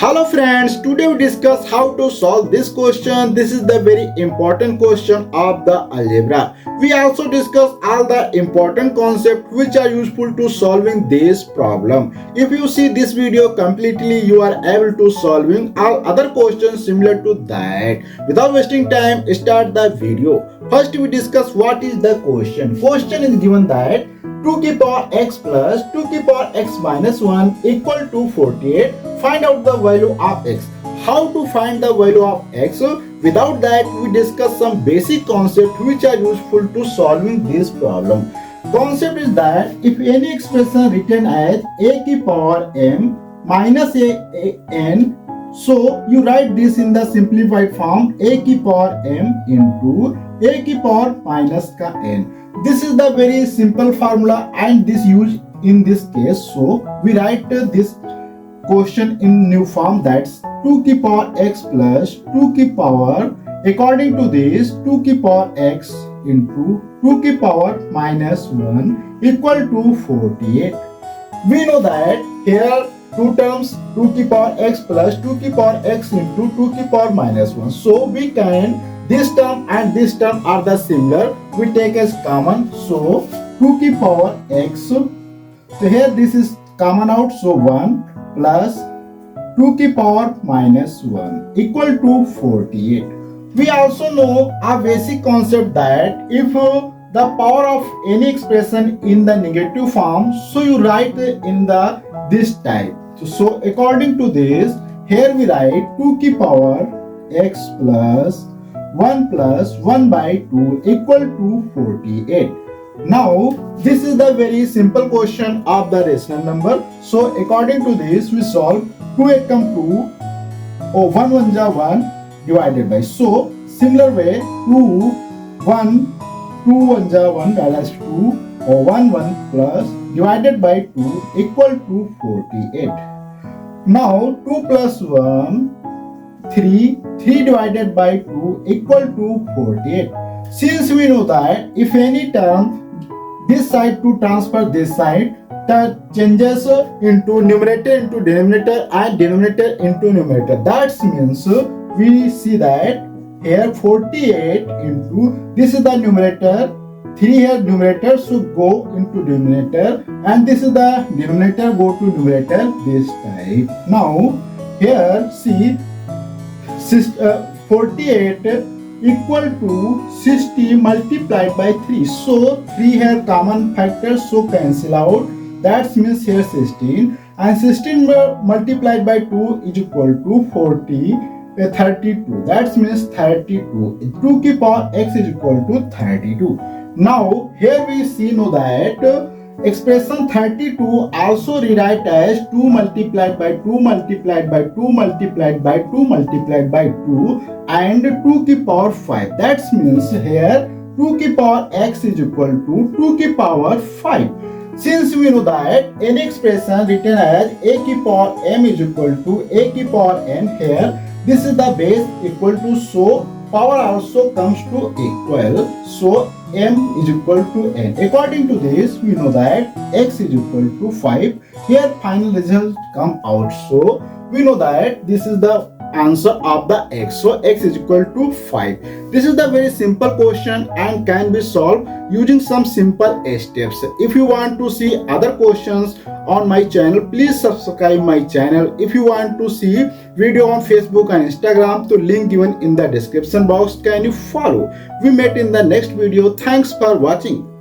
Hello friends, today we discuss how to solve this question. This is the very important question of the algebra. We also discuss all the important concepts which are useful to solving this problem. If you see this video completely, you are able to solving all other questions similar to that. Without wasting time, start the video. First we discuss what is the question. Question is given that 2 की power x plus 2 की power x minus 1 equal to 48. Find out the value of x. How to find the value of x? Without that, we discuss some basic concepts which are useful to solving this problem. Concept is that if any expression written as a की power m minus a n, so you write this in the simplified form a की power m into a की power minus का n. This is the very simple formula and this used in this case. So we write this question in new form, that's 2 की power x plus 2 की power, according to this 2 की power x into 2 की power minus 1 equal to 48. We know that here two terms 2 की power x plus 2 की power x into 2 की power minus 1. So we can, this term and this term are the similar, we take as common, so 2 की power x, so here this is common out, so 1 plus 2 की power minus 1 equal to 48. We also know a basic concept that if the power of any expression in the negative form, so you write in the this type. So according to this, here we write 2 की power x plus 1 by 2 equal to 48. Now this is the very simple question of the rational number. So according to this, we solve 2 ekam 2 or 1 1 ja 1 divided by, so similar way 2 1 2 1 ja 1, that is 2 or 1 1 plus divided by 2 equal to 48. Now 2 plus 1 3 divided by 2 equal to 48. Since we know that if any term this side to transfer this side, that changes into numerator into denominator and denominator into numerator. That means we see that here 48 into, this is the numerator, 3 here numerator, so go into denominator, and this is the denominator, go to numerator this type. Now here see 48 equal to 60 multiplied by 3. So 3 here common factor, so cancel out. That means here 16, and 16 multiplied by 2 is equal to 32. That means 32. 2 की power x is equal to 32. Now here we see know that expression 32 also rewrite as 2 multiplied by 2 multiplied by 2 multiplied by 2 multiplied by 2 and 2 की power 5. That means here 2 की power x is equal to 2 की power 5. Since we know that any expression written as a की power m is equal to a की power n, here this is the base equal to, so power also comes to equal, so m is equal to n. According to this, we know that x is equal to 5. Here final result come out, so we know that this is the answer of the x, so x is equal to 5. This is the very simple question and can be solved using some simple steps. If you want to see other questions on my channel, please subscribe my channel. If you want to see video on Facebook and Instagram, the link given in the description box, can you follow? We meet in the next video. Thanks for watching.